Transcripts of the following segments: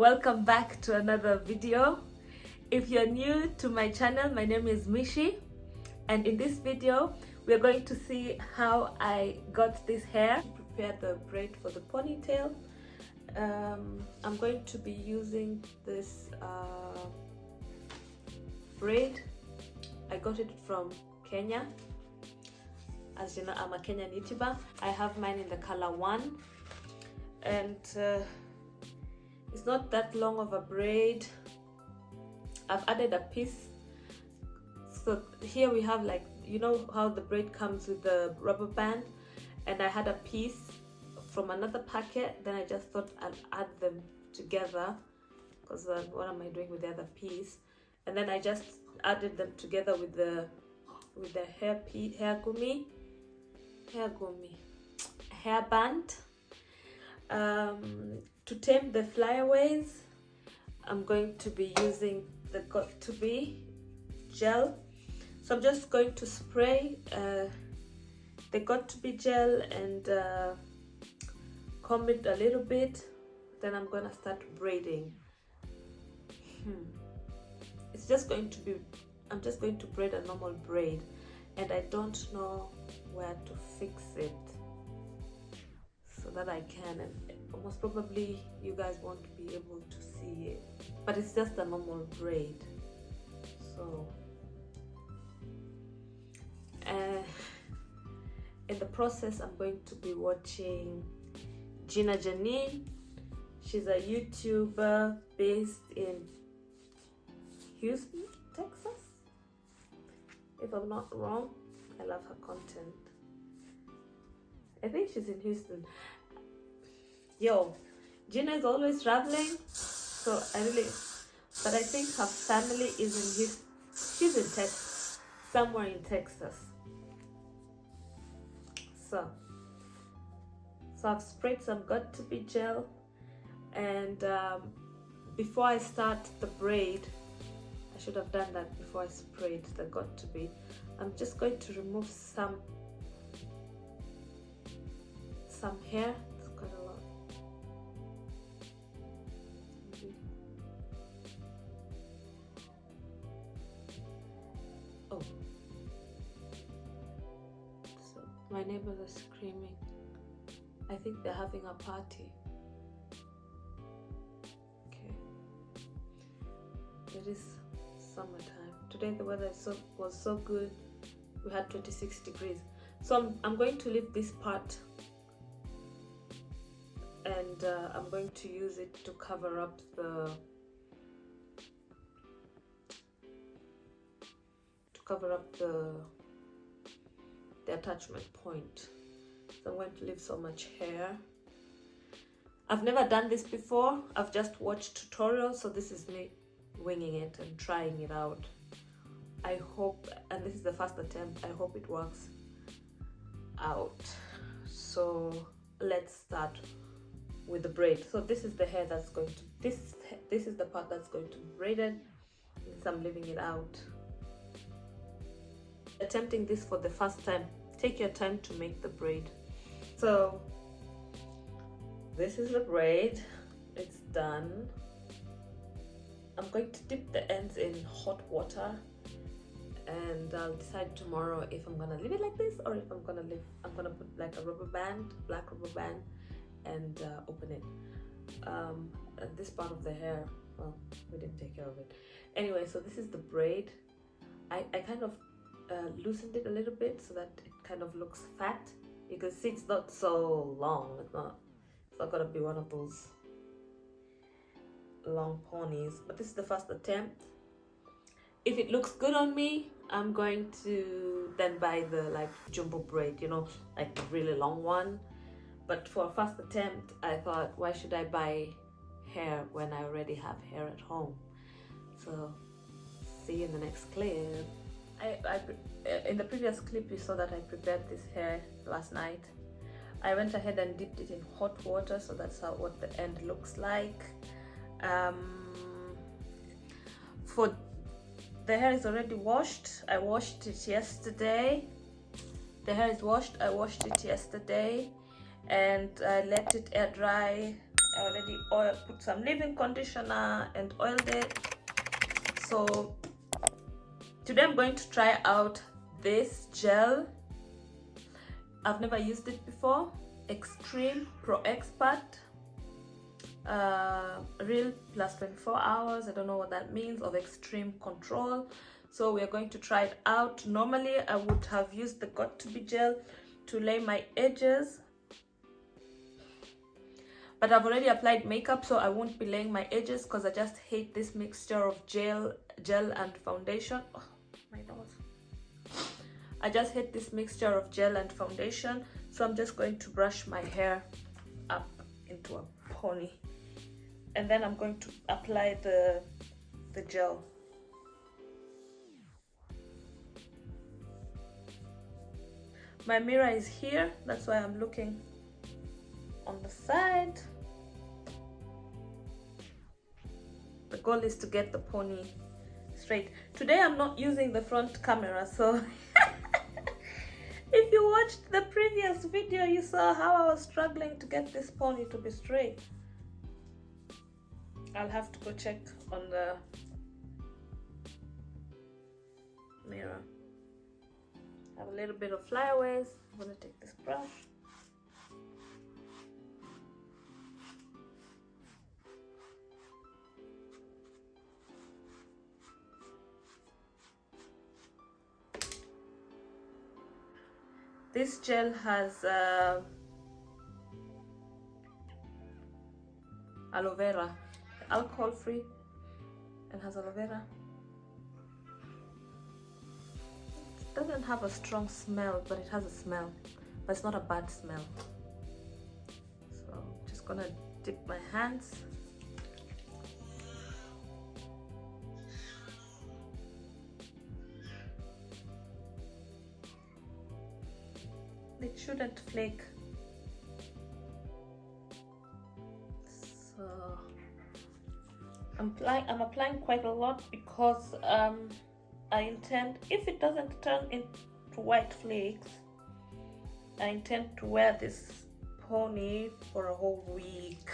Welcome back to another video. If you're new to my channel, my name is Michy, and in this video we're going to see how I got this hair. Prepare the braid for the ponytail. I'm going to be using this braid. I got it from Kenya. As you know, I'm a Kenyan YouTuber. I have mine in the color 1, and it's not that long of a braid. I've added a piece. So here we have, like, you know how the braid comes with the rubber band, and I had a piece from another packet. Then I just thought I'll add them together, because what am I doing with the other piece? And then I just added them together with the hair band. To tame the flyaways, I'm going to be using the Got To Be gel. So I'm just going to spray the Got To Be gel and comb it a little bit. Then I'm gonna start braiding. It's just going to be, I'm just going to braid a normal braid, and I don't know where to fix it so that I can, and most probably you guys won't be able to see it, but it's just a normal braid. So in the process, I'm going to be watching Gina Janine. She's a YouTuber based in Houston, Texas, if I'm not wrong. I love her content. I think she's in Houston. Yo, Gina is always traveling, so but I think her family is in Houston. She's in Texas, somewhere in Texas. So I've sprayed some Got To Be gel, and before I start the braid, I should have done that before I sprayed the Got To Be. I'm just going to remove some hair. It's quite a lot. Oh, so my neighbors are screaming. I think they're having a party. Okay, it is summertime. Today the weather was so good. We had 26 degrees. So I'm going to leave this part, and I'm going to use it to cover up the attachment point. So I'm going to leave so much hair. I've never done this before. I've just watched tutorials, so this is me winging it and trying it out. I hope, and this is the first attempt, I hope it works out. So let's start with the braid. So this is the hair that's going to, this is the part that's going to be braided. So I'm leaving it out. Attempting this for the first time, take your time to make the braid. So this is the braid. It's done. I'm going to dip the ends in hot water, and I'll decide tomorrow if I'm gonna leave it like this, or if I'm gonna put like a rubber band, black rubber band, and open it. And this part of the hair, well, we didn't take care of it. Anyway, so this is the braid. I kind of loosened it a little bit so that it kind of looks fat. You can see it's not so long. It's not gonna be one of those long ponies, but this is the first attempt. If it looks good on me, I'm going to then buy the like jumbo braid, you know, like the really long one. But for a first attempt, I thought, why should I buy hair when I already have hair at home? So see you in the next clip. In the previous clip, you saw that I prepared this hair last night. I went ahead and dipped it in hot water, so that's what the end looks like. For the hair is already washed. I washed it yesterday. The hair is washed. I washed it yesterday, and I let it air dry I already put some leave-in conditioner and oiled it. So today I'm going to try out this gel. I've never used it before. Extreme Pro Expert real plus 24 hours. I don't know what that means, of extreme control. So we are going to try it out. Normally I would have used the Got To Be gel to lay my edges, but I've already applied makeup, so I won't be laying my edges because I just hate this mixture of gel and foundation. Oh, my nose. I just hate this mixture of gel and foundation, so I'm just going to brush my hair up into a pony, and then I'm going to apply the gel. My mirror is here, that's why I'm looking on the side. The goal is to get the pony straight. Today I'm not using the front camera, so if you watched the previous video, you saw how I was struggling to get this pony to be straight. I'll have to go check on the mirror. I have a little bit of flyaways. I'm gonna take this brush. This gel has aloe vera, alcohol free, and has aloe vera. It doesn't have a strong smell, but it has a smell, but it's not a bad smell. So I'm just gonna dip my hands. It shouldn't flake. So I'm applying quite a lot because I intend, if it doesn't turn into white flakes, I intend to wear this pony for a whole week.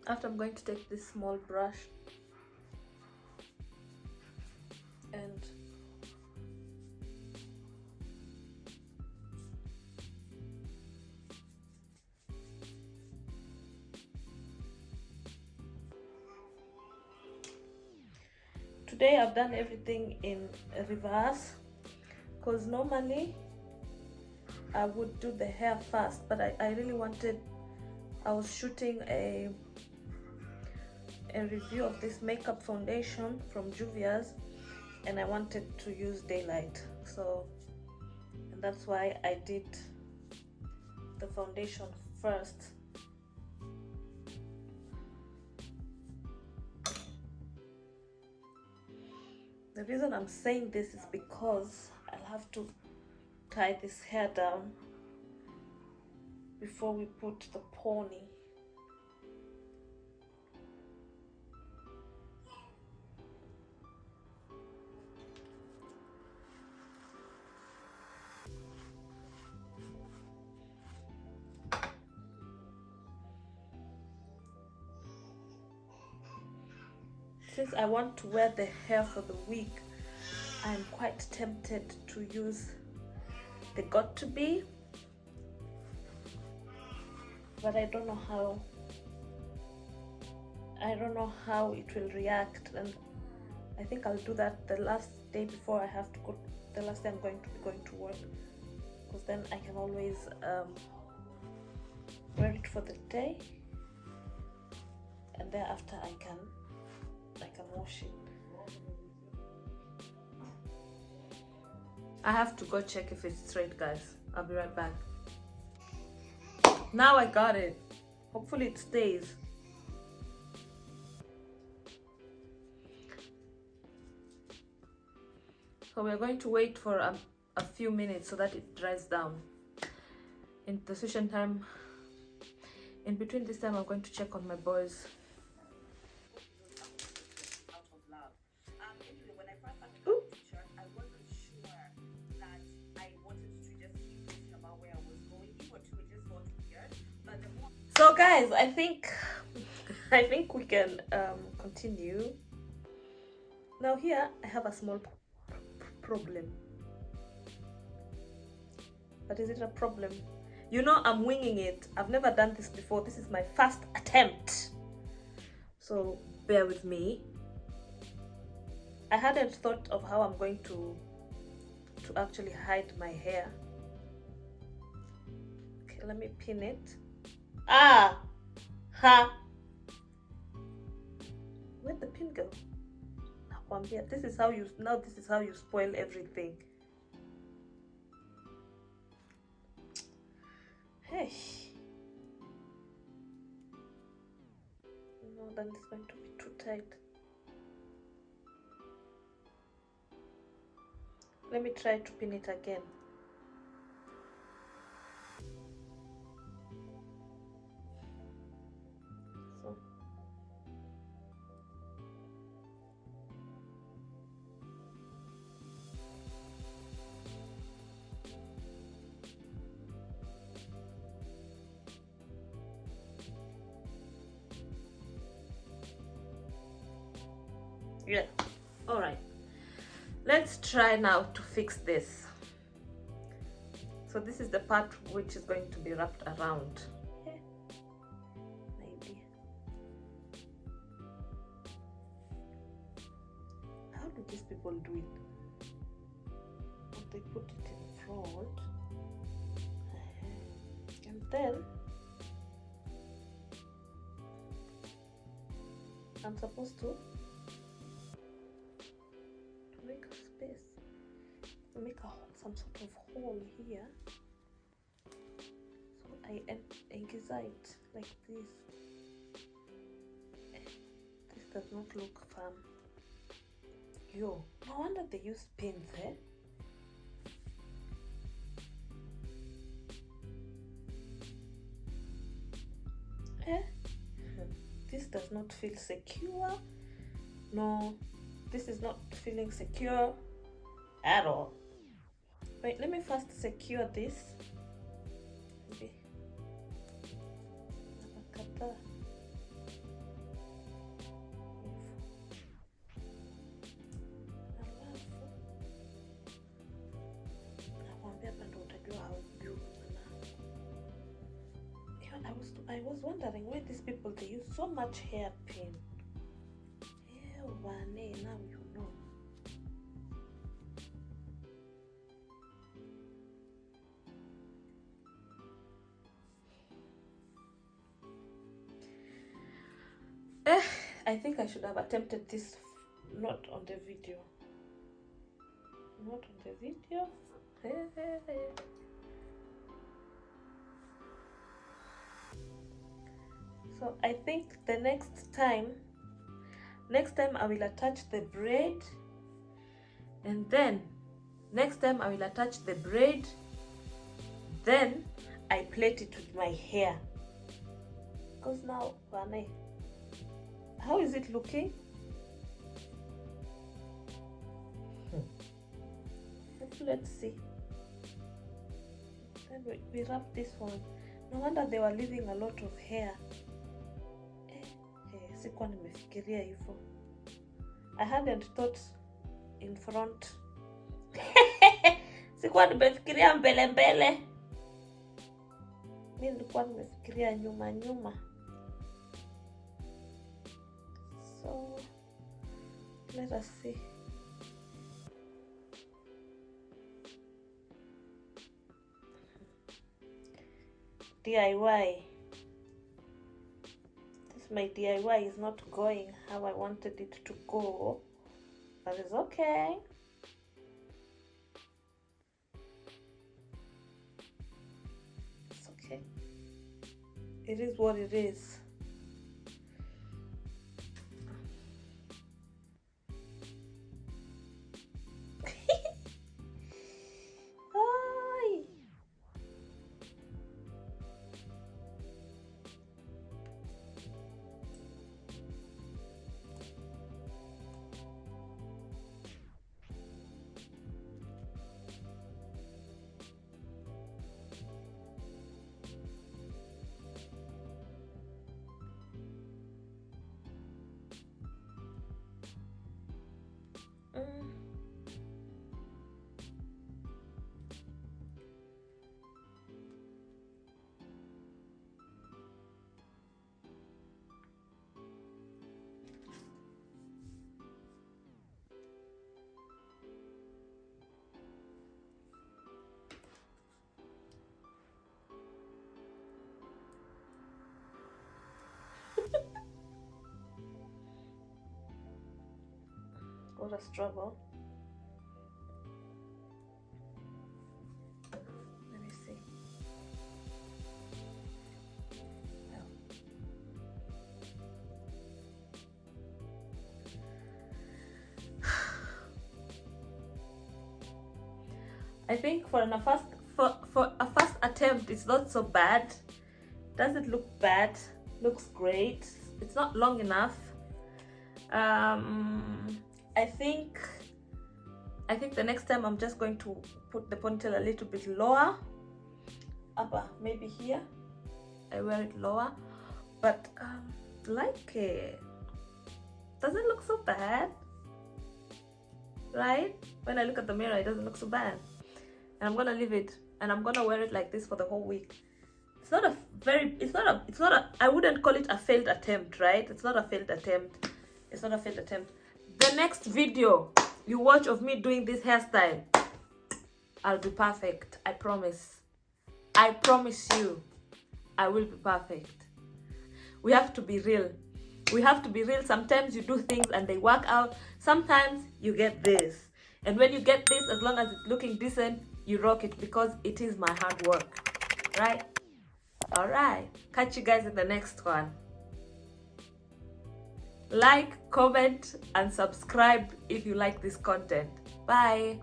After, I'm going to take this small brush and today I've done everything in reverse, because normally I would do the hair first, but I really wanted, I was shooting a review of this makeup foundation from Divas, and I wanted to use daylight, so, and that's why I did the foundation first. The reason I'm saying this is because I'll have to tie this hair down before we put the pony. Since I want to wear the hair for the week, I'm quite tempted to use the Got To Be, but I don't know how it will react, and I think I'll do that the last day before I have to go, the last day I'm going to be going to work, because then I can always wear it for the day, and thereafter I can wash it. I have to go check if it's straight, guys. I'll be right back. Now I got it. Hopefully it stays. So we're going to wait for a few minutes so that it dries down. in the session time. In between this time, I'm going to check on my boys. So guys, I think we can continue. Now here I have a small problem. But is it a problem? You know, I'm winging it. I've never done this before. This is my first attempt. So bear with me. I hadn't thought of how I'm going to actually hide my hair. Okay, let me pin it. Ah! Ha! Where'd the pin go? This is how you spoil everything. Hey. No, then it's going to be too tight. Let me try to pin it again. So. Yeah, all right, let's try now to fix this. So this is the part which is going to be wrapped around. Okay. Maybe. How do these people do it? They put it in front and then I'm supposed to make a space, make some sort of hole here, so I exit like this. This does not look firm. Yo, no wonder they use pins, eh? This does not feel secure. No, this is not feeling secure at all. Wait, let me first secure this. Okay. I was wondering why these people, they use so much hairpin. Now you know. I think I should have attempted this not on the video. Not on the video. So I think the next time I will attach the braid, and then next time I will attach the braid, then I plait it with my hair. Because now, how is it looking? Let's see. Then we wrap this one. No wonder they were leaving a lot of hair. Sikuwa nimefikiria hivyo. I hadn't thought in front. Sikuwa nimefikiria mbele mbele. Mimi nilikuwa nimefikiria nyuma nyuma. So let us see. DIY. My DIY is not going how I wanted it to go. That is okay. It's okay. It is what it is. what a struggle. Let me see. I think for a first attempt, it's not so bad. Doesn't look bad. Looks great. It's not long enough. I think the next time I'm just going to put the ponytail a little bit lower. Upper, maybe here. I wear it lower, but like it. Doesn't look so bad, right? When I look at the mirror, it doesn't look so bad. And I'm gonna leave it, and I'm gonna wear it like this for the whole week. It's not a, I wouldn't call it a failed attempt, right? It's not a failed attempt. It's not a failed attempt. The next video you watch of me doing this hairstyle, I'll be perfect. I promise. I promise you, I will be perfect. We have to be real. We have to be real. Sometimes you do things and they work out. Sometimes you get this. And when you get this, as long as it's looking decent, you rock it, because it is my hard work, right? All right, catch you guys in the next one. Like, comment, and subscribe if you like this content. Bye.